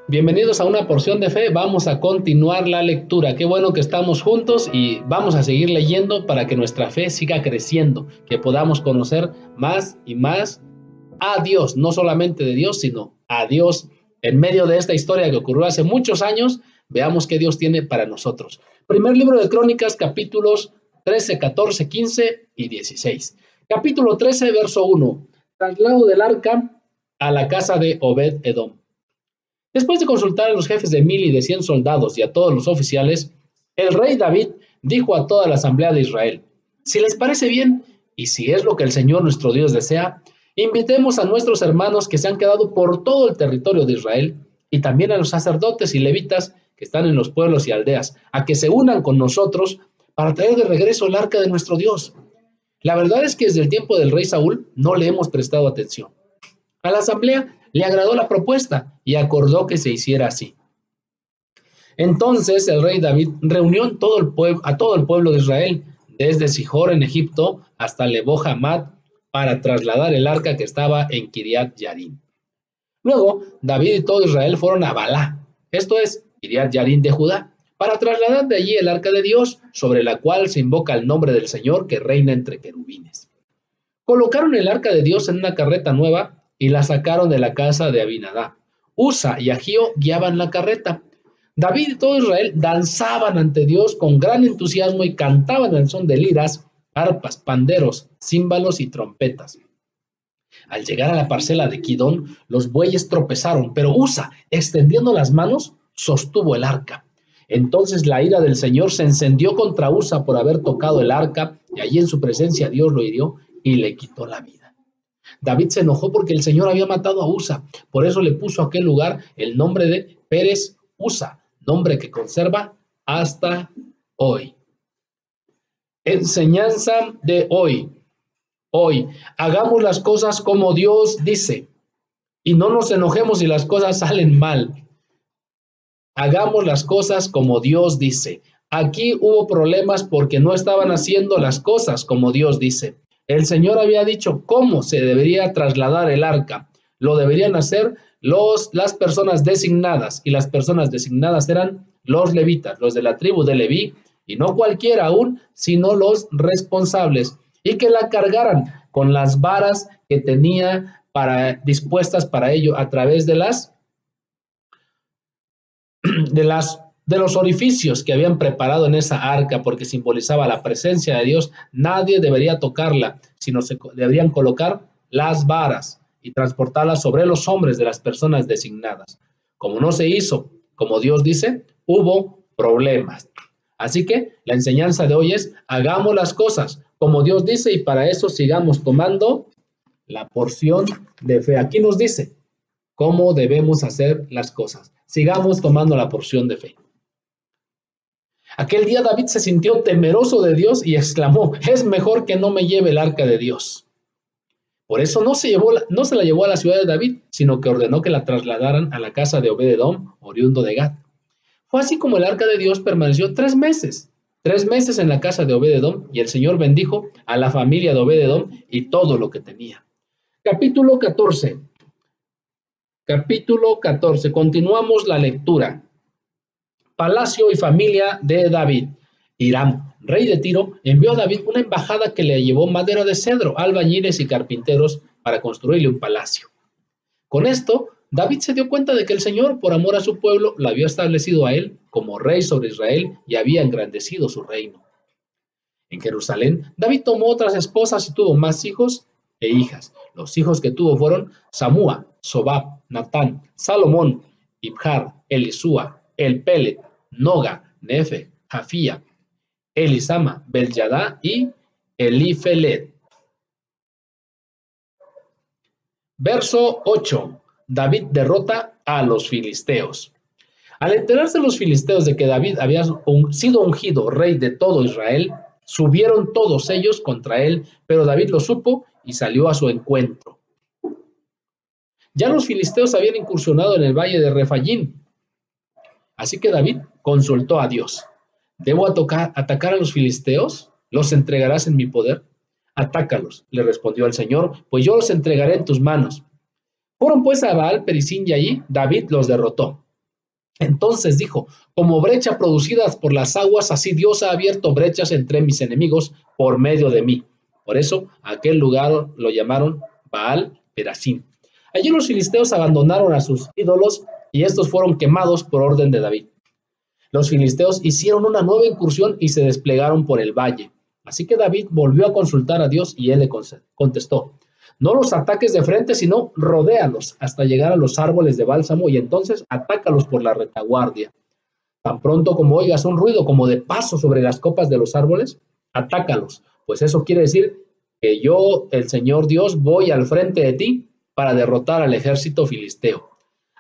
Bienvenidos a una porción de fe. Vamos a continuar la lectura. Qué bueno que estamos juntos y vamos a seguir leyendo para que nuestra fe siga creciendo, que podamos conocer más y más a Dios, no solamente de Dios, sino a Dios en medio de esta historia que ocurrió hace muchos años. Veamos qué Dios tiene para nosotros. Primer libro de Crónicas, capítulos 13, 14, 15 y 16. Capítulo 13, verso 1. Traslado del arca a la casa de Obed-Edom. Después de consultar a los jefes de 1000 y de 100 soldados y a todos los oficiales, el rey David dijo a toda la asamblea de Israel: si les parece bien, y si es lo que el Señor nuestro Dios desea, invitemos a nuestros hermanos que se han quedado por todo el territorio de Israel, y también a los sacerdotes y levitas que están en los pueblos y aldeas, a que se unan con nosotros para traer de regreso el arca de nuestro Dios. La verdad es que desde el tiempo del rey Saúl no le hemos prestado atención. A la asamblea le agradó la propuesta y acordó que se hiciera así. Entonces el rey David reunió a todo el pueblo de Israel, desde Sihor en Egipto hasta Lebo Hamat, para trasladar el arca que estaba en Kiriat Yarim. Luego David y todo Israel fueron a Balá, esto es, Kiriat Yarim de Judá, para trasladar de allí el arca de Dios, sobre la cual se invoca el nombre del Señor que reina entre querubines. Colocaron el arca de Dios en una carreta nueva y la sacaron de la casa de Abinadab. Usa y Agío guiaban la carreta. David y todo Israel danzaban ante Dios con gran entusiasmo y cantaban al son de liras, arpas, panderos, címbalos y trompetas. Al llegar a la parcela de Kidón, los bueyes tropezaron, pero Usa, extendiendo las manos, sostuvo el arca. Entonces la ira del Señor se encendió contra Usa por haber tocado el arca, y allí en su presencia Dios lo hirió y le quitó la vida. David se enojó porque el Señor había matado a Usa, por eso le puso a aquel lugar el nombre de Pérez Usa, nombre que conserva hasta hoy. Enseñanza de hoy. Hoy, hagamos las cosas como Dios dice y no nos enojemos si las cosas salen mal. Hagamos las cosas como Dios dice. Aquí hubo problemas porque no estaban haciendo las cosas como Dios dice. El Señor había dicho cómo se debería trasladar el arca. Lo deberían hacer las personas designadas, y las personas designadas eran los levitas, los de la tribu de Leví, y no cualquiera aún, sino los responsables, y que la cargaran con las varas que tenía dispuestas para ello a través de los orificios que habían preparado en esa arca, porque simbolizaba la presencia de Dios. Nadie debería tocarla, sino se deberían colocar las varas y transportarlas sobre los hombres de las personas designadas. Como no se hizo como Dios dice, hubo problemas. Así que la enseñanza de hoy es: hagamos las cosas como Dios dice, y para eso sigamos tomando la porción de fe. Aquí nos dice cómo debemos hacer las cosas. Sigamos tomando la porción de fe. Aquel día David se sintió temeroso de Dios y exclamó: es mejor que no me lleve el arca de Dios. Por eso no se la llevó a la ciudad de David, sino que ordenó que la trasladaran a la casa de Obed-Edom, oriundo de Gat. Fue así como el arca de Dios permaneció 3 meses en la casa de Obed-Edom, y el Señor bendijo a la familia de Obed-Edom y todo lo que tenía. Capítulo 14. Continuamos la lectura. Palacio y familia de David. Hiram, rey de Tiro, envió a David una embajada que le llevó madera de cedro, albañiles y carpinteros para construirle un palacio. Con esto, David se dio cuenta de que el Señor, por amor a su pueblo, lo había establecido a él como rey sobre Israel y había engrandecido su reino. En Jerusalén, David tomó otras esposas y tuvo más hijos e hijas. Los hijos que tuvo fueron Samúa, Sobab, Natán, Salomón, Ibjar, Elisúa, Elpelet, Noga, Nefe, Jafía, Elisama, Beljadá y Elifelet. Verso 8. David derrota a los filisteos. Al enterarse los filisteos de que David había sido ungido rey de todo Israel, subieron todos ellos contra él, pero David lo supo y salió a su encuentro. Ya los filisteos habían incursionado en el valle de Refayín. Así que David consultó a Dios. ¿Debo atacar a los filisteos? ¿Los entregarás en mi poder? Atácalos, le respondió el Señor, pues yo los entregaré en tus manos. Fueron pues a Baal Perisín y allí David los derrotó. Entonces dijo, como brecha producidas por las aguas, así Dios ha abierto brechas entre mis enemigos por medio de mí. Por eso aquel lugar lo llamaron Baal Perasim. Allí los filisteos abandonaron a sus ídolos y estos fueron quemados por orden de David. Los filisteos hicieron una nueva incursión y se desplegaron por el valle. Así que David volvió a consultar a Dios y él le contestó, no los ataques de frente, sino rodéalos hasta llegar a los árboles de bálsamo y entonces atácalos por la retaguardia. Tan pronto como oigas un ruido como de paso sobre las copas de los árboles, atácalos, pues eso quiere decir que yo, el Señor Dios, voy al frente de ti para derrotar al ejército filisteo.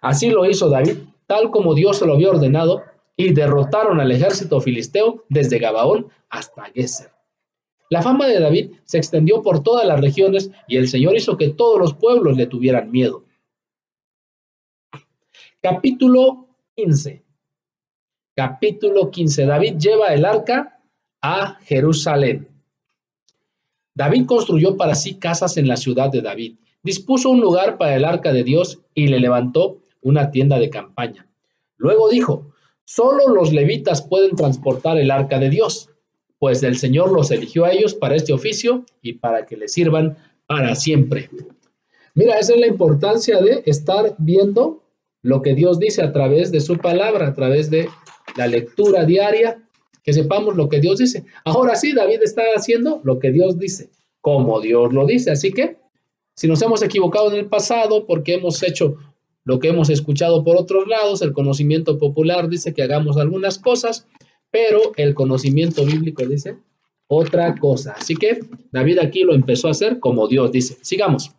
Así lo hizo David, tal como Dios se lo había ordenado, y derrotaron al ejército filisteo desde Gabaón hasta Geser. La fama de David se extendió por todas las regiones y el Señor hizo que todos los pueblos le tuvieran miedo. Capítulo 15. Capítulo 15. David lleva el arca a Jerusalén. David construyó para sí casas en la ciudad de David, dispuso un lugar para el arca de Dios y le levantó una tienda de campaña. Luego dijo, solo los levitas pueden transportar el arca de Dios, pues el Señor los eligió a ellos para este oficio y para que le sirvan para siempre. Mira, esa es la importancia de estar viendo lo que Dios dice a través de su palabra, a través de la lectura diaria, que sepamos lo que Dios dice. Ahora sí, David está haciendo lo que Dios dice, como Dios lo dice. Así que, si nos hemos equivocado en el pasado porque hemos hecho lo que hemos escuchado por otros lados, el conocimiento popular dice que hagamos algunas cosas, pero el conocimiento bíblico dice otra cosa. Así que David aquí lo empezó a hacer como Dios dice. Sigamos.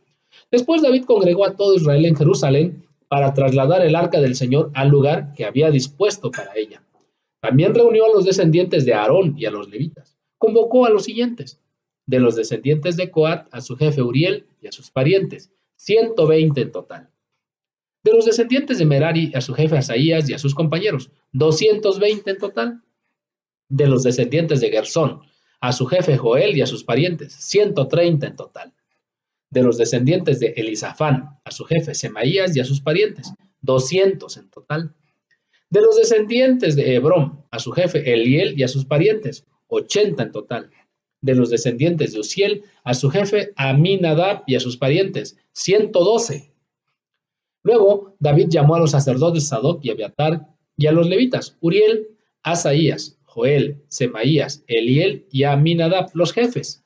Después David congregó a todo Israel en Jerusalén para trasladar el arca del Señor al lugar que había dispuesto para ella. También reunió a los descendientes de Aarón y a los levitas. Convocó a los siguientes: de los descendientes de Coat, a su jefe Uriel y a sus parientes, 120 en total. De los descendientes de Merari, a su jefe Asaías y a sus compañeros, 220 en total. De los descendientes de Gersón, a su jefe Joel y a sus parientes, 130 en total. De los descendientes de Elisafán, a su jefe Semaías y a sus parientes, 200 en total. De los descendientes de Hebrón, a su jefe Eliel y a sus parientes, 80 en total. De los descendientes de Uziel, a su jefe Aminadab y a sus parientes, 112. Luego, David llamó a los sacerdotes Sadoc y Abiatar y a los levitas, Uriel, Asaías, Joel, Semaías, Eliel y Aminadab, los jefes.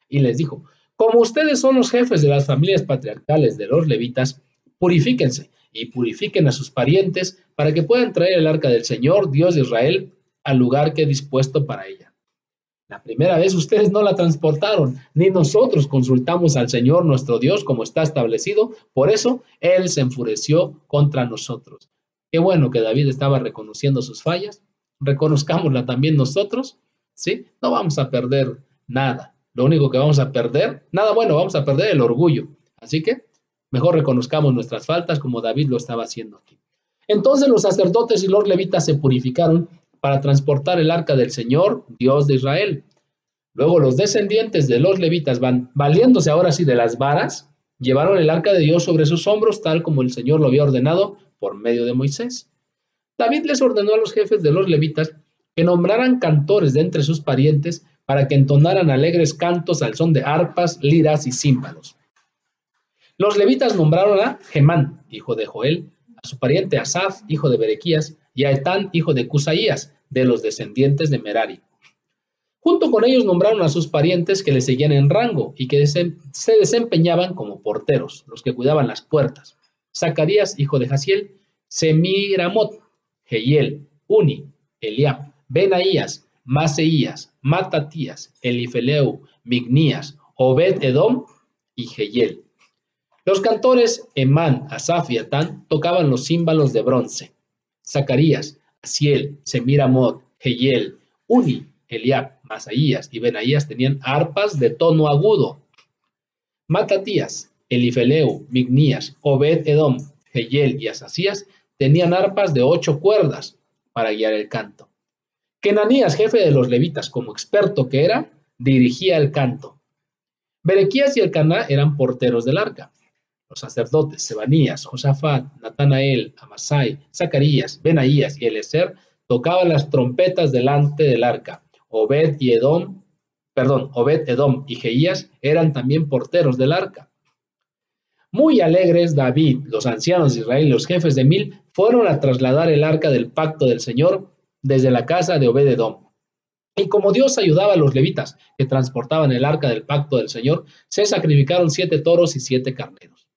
Y les dijo, como ustedes son los jefes de las familias patriarcales de los levitas, purifíquense y purifiquen a sus parientes para que puedan traer el arca del Señor, Dios de Israel, al lugar que he dispuesto para ella. La primera vez ustedes no la transportaron, ni nosotros consultamos al Señor nuestro Dios como está establecido, por eso Él se enfureció contra nosotros. Qué bueno que David estaba reconociendo sus fallas, reconozcámosla también nosotros, ¿sí? No vamos a perder nada, lo único que vamos a perder, nada bueno, vamos a perder el orgullo, así que mejor reconozcamos nuestras faltas como David lo estaba haciendo aquí. Entonces los sacerdotes y los levitas se purificaron para transportar el arca del Señor, Dios de Israel. Luego los descendientes de los levitas, valiéndose ahora sí de las varas, llevaron el arca de Dios sobre sus hombros, tal como el Señor lo había ordenado por medio de Moisés. David les ordenó a los jefes de los levitas que nombraran cantores de entre sus parientes para que entonaran alegres cantos al son de arpas, liras y címbalos. Los levitas nombraron a Gemán, hijo de Joel, a su pariente Asaf, hijo de Berequías, y a Etán, hijo de Cusaías, de los descendientes de Merari. Junto con ellos nombraron a sus parientes que le seguían en rango y que se desempeñaban como porteros, los que cuidaban las puertas. Zacarías, hijo de Jaziel, Semiramot, Jehiel, Uni, Eliab, Benaías, Maseías, Matatías, Elifeleu, Mignías, Obed-Edom y Jehiel. Los cantores Emán, Asaf y Etán tocaban los címbalos de bronce. Zacarías, Asiel, Semiramot, Jehiel, Uni, Eliab, Masaías y Benaías tenían arpas de tono agudo. Matatías, Elifeleu, Mignías, Obed-Edom, Jehiel y Asasías tenían arpas de 8 cuerdas para guiar el canto. Kenanías, jefe de los levitas, como experto que era, dirigía el canto. Berequías y Elcaná eran porteros del arca. Los sacerdotes Sebanías, Josafat, Natanael, Amasai, Zacarías, Benaías y Eliezer tocaban las trompetas delante del arca. Obed-Edom y Jeías eran también porteros del arca. Muy alegres, David, los ancianos de Israel y los jefes de 1000 fueron a trasladar el arca del pacto del Señor desde la casa de Obed-Edom. Y como Dios ayudaba a los levitas que transportaban el arca del pacto del Señor, se sacrificaron 7 toros y 7 carneros.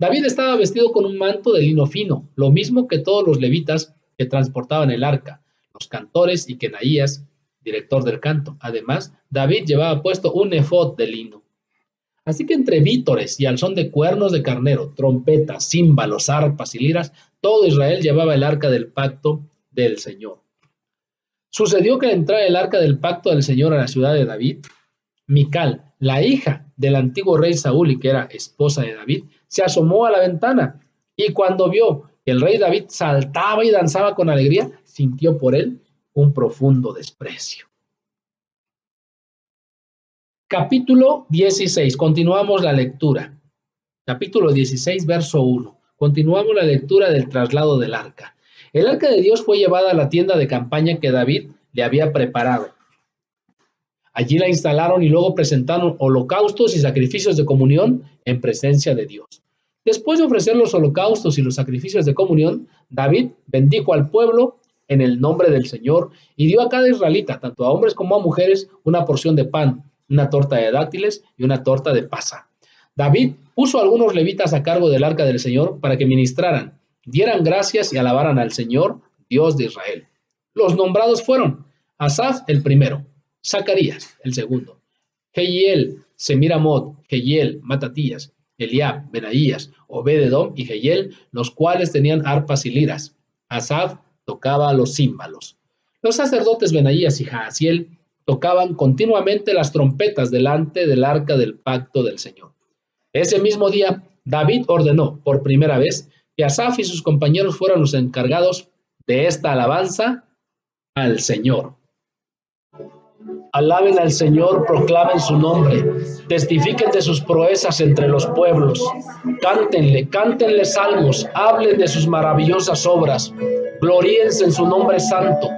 David estaba vestido con un manto de lino fino, lo mismo que todos los levitas que transportaban el arca, los cantores y Kenaías, director del canto. Además, David llevaba puesto un efod de lino. Así que entre vítores y al son de cuernos de carnero, trompetas, címbalos, arpas y liras, todo Israel llevaba el arca del pacto del Señor. Sucedió que al entrar el arca del pacto del Señor a la ciudad de David, Mical, la hija del antiguo rey Saúl y que era esposa de David, se asomó a la ventana y cuando vio que el rey David saltaba y danzaba con alegría, sintió por él un profundo desprecio. Capítulo 16. Continuamos la lectura. Capítulo 16, verso 1. Continuamos la lectura del traslado del arca. El arca de Dios fue llevada a la tienda de campaña que David le había preparado. Allí la instalaron y luego presentaron holocaustos y sacrificios de comunión en presencia de Dios. Después de ofrecer los holocaustos y los sacrificios de comunión, David bendijo al pueblo en el nombre del Señor y dio a cada israelita, tanto a hombres como a mujeres, una porción de pan, una torta de dátiles y una torta de pasa. David puso a algunos levitas a cargo del arca del Señor para que ministraran, dieran gracias y alabaran al Señor, Dios de Israel. Los nombrados fueron Asaf el primero, Zacarías el segundo, Jehiel, Semiramot, Jehiel, Matatías, Eliab, Benaías, Obed-Edom y Jehiel, los cuales tenían arpas y liras. Asaf tocaba los címbalos. Los sacerdotes Benaías y Jaasiel tocaban continuamente las trompetas delante del arca del pacto del Señor. Ese mismo día, David ordenó por primera vez que Asaf y sus compañeros fueran los encargados de esta alabanza al Señor. Alaben al Señor, proclamen su nombre, testifiquen de sus proezas entre los pueblos, cántenle salmos, hablen de sus maravillosas obras, gloríense en su nombre santo,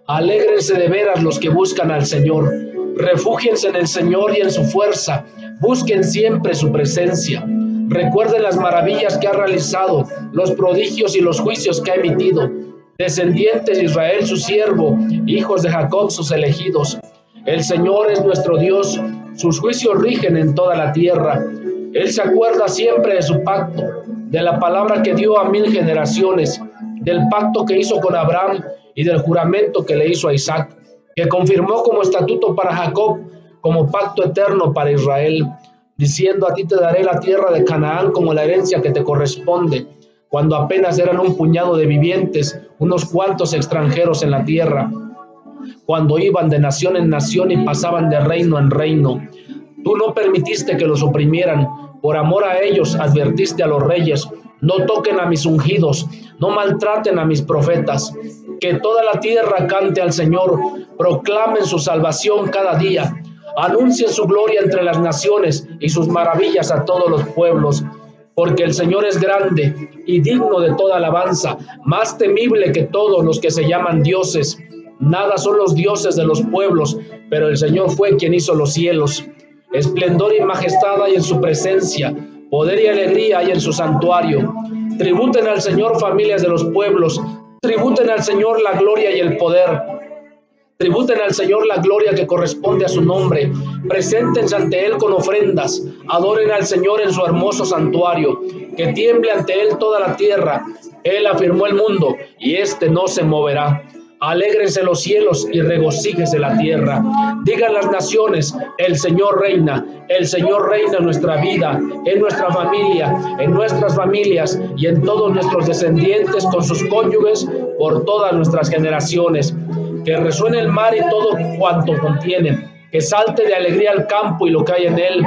alégrense de veras los que buscan al Señor, refúgiense en el Señor y en su fuerza, busquen siempre su presencia, recuerden las maravillas que ha realizado, los prodigios y los juicios que ha emitido, descendientes de Israel su siervo, hijos de Jacob sus elegidos. El Señor es nuestro Dios, sus juicios rigen en toda la tierra. Él se acuerda siempre de su pacto, de la palabra que dio a 1000 generaciones, del pacto que hizo con Abraham y del juramento que le hizo a Isaac, que confirmó como estatuto para Jacob, como pacto eterno para Israel, diciendo: a ti te daré la tierra de Canaán como la herencia que te corresponde, cuando apenas eran un puñado de vivientes, unos cuantos extranjeros en la tierra, cuando iban de nación en nación y pasaban de reino en reino. Tú no permitiste que los oprimieran, por amor a ellos advertiste a los reyes: no toquen a mis ungidos, no maltraten a mis profetas. Que toda la tierra cante al Señor, proclamen su salvación cada día, anuncien su gloria entre las naciones y sus maravillas a todos los pueblos. Porque el Señor es grande y digno de toda alabanza, más temible que todos los que se llaman dioses. Nada son los dioses de los pueblos, pero el Señor fue quien hizo los cielos. Esplendor y majestad hay en su presencia, poder y alegría hay en su santuario. Tributen al Señor, familias de los pueblos, tributen al Señor la gloria y el poder. Tributen al Señor la gloria que corresponde a su nombre. Preséntense ante Él con ofrendas. Adoren al Señor en su hermoso santuario. Que tiemble ante Él toda la tierra. Él afirmó el mundo y éste no se moverá. Alégrense los cielos y regocíjese la tierra. Digan las naciones: el Señor reina en nuestra vida, en nuestra familia, en nuestras familias y en todos nuestros descendientes con sus cónyuges por todas nuestras generaciones. Que resuene el mar y todo cuanto contiene, que salte de alegría el campo y lo que hay en él,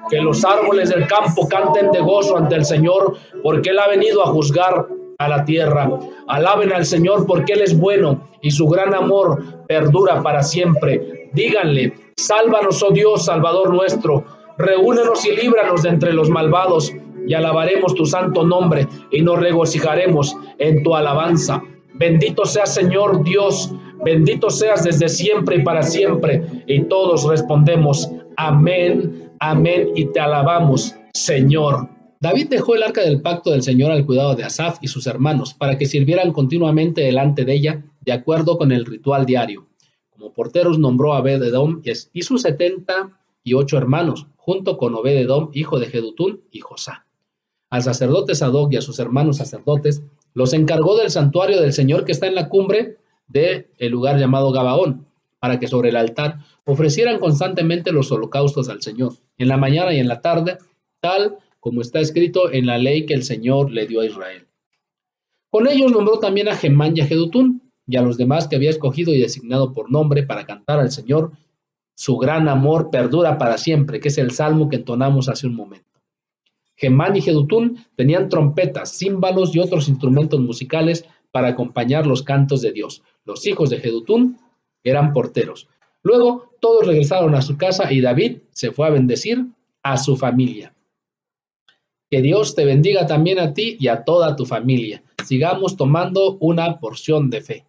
que los árboles del campo canten de gozo ante el Señor, porque Él ha venido a juzgar a la tierra. Alaben al Señor porque Él es bueno y su gran amor perdura para siempre. Díganle: sálvanos, oh Dios, Salvador nuestro, reúnenos y líbranos de entre los malvados. y alabaremos tu santo nombre y nos regocijaremos en tu alabanza. Bendito seas, Señor Dios, bendito seas desde siempre y para siempre. Y todos respondemos, amén, amén, y te alabamos, Señor. David dejó el arca del pacto del Señor al cuidado de Asaf y sus hermanos para que sirvieran continuamente delante de ella, de acuerdo con el ritual diario. Como porteros nombró a Obed-Edom y sus 78 hermanos, junto con Obed-Edom, hijo de Jedutún, y Josá. Al sacerdote Sadoc y a sus hermanos sacerdotes los encargó del santuario del Señor que está en la cumbre del lugar llamado Gabaón, para que sobre el altar ofrecieran constantemente los holocaustos al Señor, en la mañana y en la tarde, tal como está escrito en la ley que el Señor le dio a Israel. Con ellos nombró también a Gemán y a Jedutún, y a los demás que había escogido y designado por nombre para cantar al Señor. Su gran amor perdura para siempre, que es el salmo que entonamos hace un momento. Gemán y Jedutún tenían trompetas, címbalos y otros instrumentos musicales para acompañar los cantos de Dios. Los hijos de Jedutún eran porteros. Luego todos regresaron a su casa y David se fue a bendecir a su familia. Que Dios te bendiga también a ti y a toda tu familia. Sigamos tomando una porción de fe.